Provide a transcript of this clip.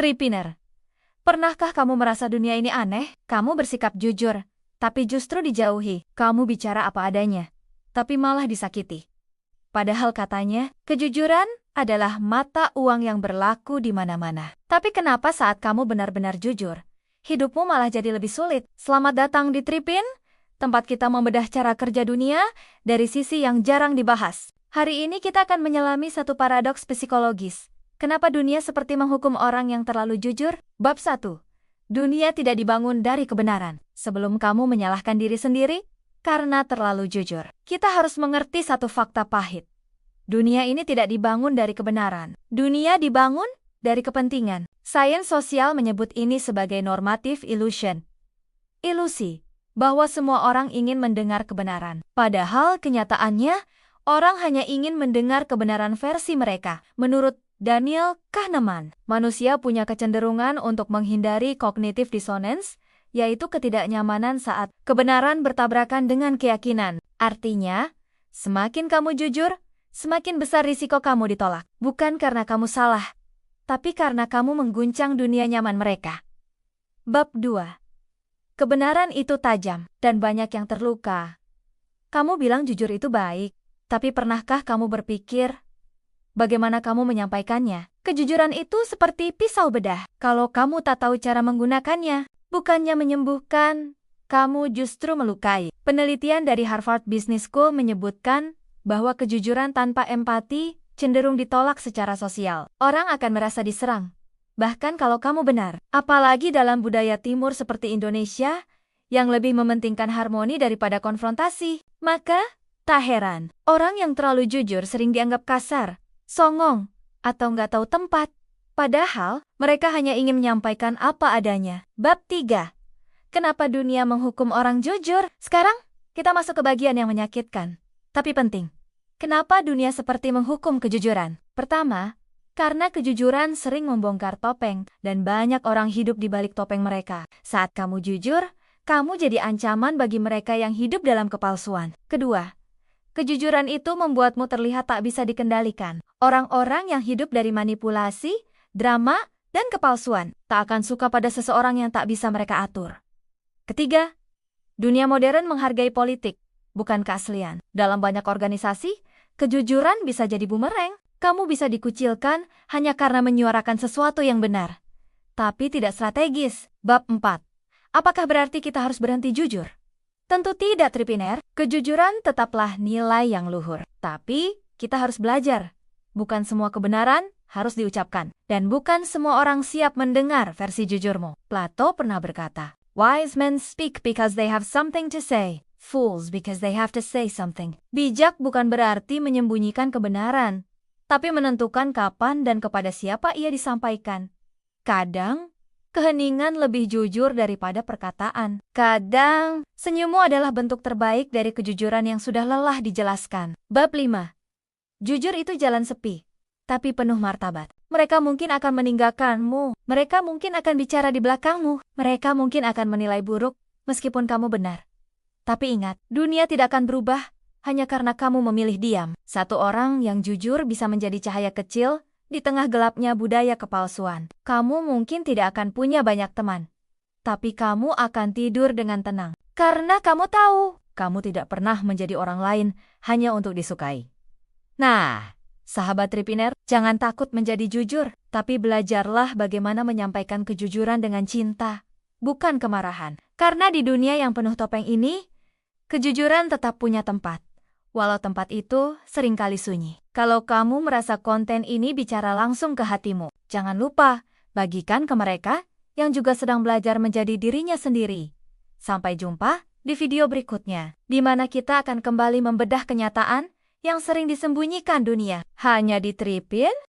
Tripiner, pernahkah kamu merasa dunia ini aneh? Kamu bersikap jujur, tapi justru dijauhi. Kamu bicara apa adanya, tapi malah disakiti. Padahal katanya, kejujuran adalah mata uang yang berlaku di mana-mana. Tapi kenapa saat kamu benar-benar jujur, hidupmu malah jadi lebih sulit? Selamat datang di Tripin, tempat kita membedah cara kerja dunia dari sisi yang jarang dibahas. Hari ini kita akan menyelami satu paradoks psikologis. Kenapa dunia seperti menghukum orang yang terlalu jujur? Bab 1. Dunia tidak dibangun dari kebenaran. Sebelum kamu menyalahkan diri sendiri karena terlalu jujur, kita harus mengerti satu fakta pahit. Dunia ini tidak dibangun dari kebenaran. Dunia dibangun dari kepentingan. Sains sosial menyebut ini sebagai normative illusion. Ilusi bahwa semua orang ingin mendengar kebenaran. Padahal kenyataannya, orang hanya ingin mendengar kebenaran versi mereka. Menurut Daniel Kahneman, manusia punya kecenderungan untuk menghindari cognitive dissonance, yaitu ketidaknyamanan saat kebenaran bertabrakan dengan keyakinan. Artinya, semakin kamu jujur, semakin besar risiko kamu ditolak. Bukan karena kamu salah, tapi karena kamu mengguncang dunia nyaman mereka. Bab 2. Kebenaran itu tajam, dan banyak yang terluka. Kamu bilang jujur itu baik, tapi pernahkah kamu berpikir bagaimana kamu menyampaikannya? Kejujuran itu seperti pisau bedah. Kalau kamu tak tahu cara menggunakannya, bukannya menyembuhkan, kamu justru melukai. Penelitian dari Harvard Business School menyebutkan bahwa kejujuran tanpa empati cenderung ditolak secara sosial. Orang akan merasa diserang, bahkan kalau kamu benar. Apalagi dalam budaya timur seperti Indonesia, yang lebih mementingkan harmoni daripada konfrontasi. Maka, tak heran, orang yang terlalu jujur sering dianggap kasar, songong, atau nggak tahu tempat. Padahal, mereka hanya ingin menyampaikan apa adanya. Bab 3. Kenapa dunia menghukum orang jujur? Sekarang, kita masuk ke bagian yang menyakitkan, tapi penting. Kenapa dunia seperti menghukum kejujuran? Pertama, karena kejujuran sering membongkar topeng, dan banyak orang hidup di balik topeng mereka. Saat kamu jujur, kamu jadi ancaman bagi mereka yang hidup dalam kepalsuan. Kedua, kejujuran itu membuatmu terlihat tak bisa dikendalikan. Orang-orang yang hidup dari manipulasi, drama, dan kepalsuan tak akan suka pada seseorang yang tak bisa mereka atur. Ketiga, dunia modern menghargai politik, bukan keaslian. Dalam banyak organisasi, kejujuran bisa jadi bumerang. Kamu bisa dikucilkan hanya karena menyuarakan sesuatu yang benar, tapi tidak strategis. Bab 4. Apakah berarti kita harus berhenti jujur? Tentu tidak, Tripiner. Kejujuran tetaplah nilai yang luhur. Tapi, kita harus belajar. Bukan semua kebenaran harus diucapkan. Dan bukan semua orang siap mendengar versi jujurmu. Plato pernah berkata, "Wise men speak because they have something to say. Fools because they have to say something." Bijak bukan berarti menyembunyikan kebenaran, tapi menentukan kapan dan kepada siapa ia disampaikan. Kadang, keheningan lebih jujur daripada perkataan. Kadang, senyummu adalah bentuk terbaik dari kejujuran yang sudah lelah dijelaskan. Bab 5. Jujur itu jalan sepi, tapi penuh martabat. Mereka mungkin akan meninggalkanmu, mereka mungkin akan bicara di belakangmu, mereka mungkin akan menilai buruk, meskipun kamu benar. Tapi ingat, dunia tidak akan berubah hanya karena kamu memilih diam. Satu orang yang jujur bisa menjadi cahaya kecil di tengah gelapnya budaya kepalsuan. Kamu mungkin tidak akan punya banyak teman, tapi kamu akan tidur dengan tenang. Karena kamu tahu, kamu tidak pernah menjadi orang lain hanya untuk disukai. Nah, sahabat Tripiner, jangan takut menjadi jujur, tapi belajarlah bagaimana menyampaikan kejujuran dengan cinta, bukan kemarahan. Karena di dunia yang penuh topeng ini, kejujuran tetap punya tempat, walau tempat itu seringkali sunyi. Kalau kamu merasa konten ini bicara langsung ke hatimu, jangan lupa bagikan ke mereka yang juga sedang belajar menjadi dirinya sendiri. Sampai jumpa di video berikutnya, di mana kita akan kembali membedah kenyataan yang sering disembunyikan dunia. Hanya di Tripin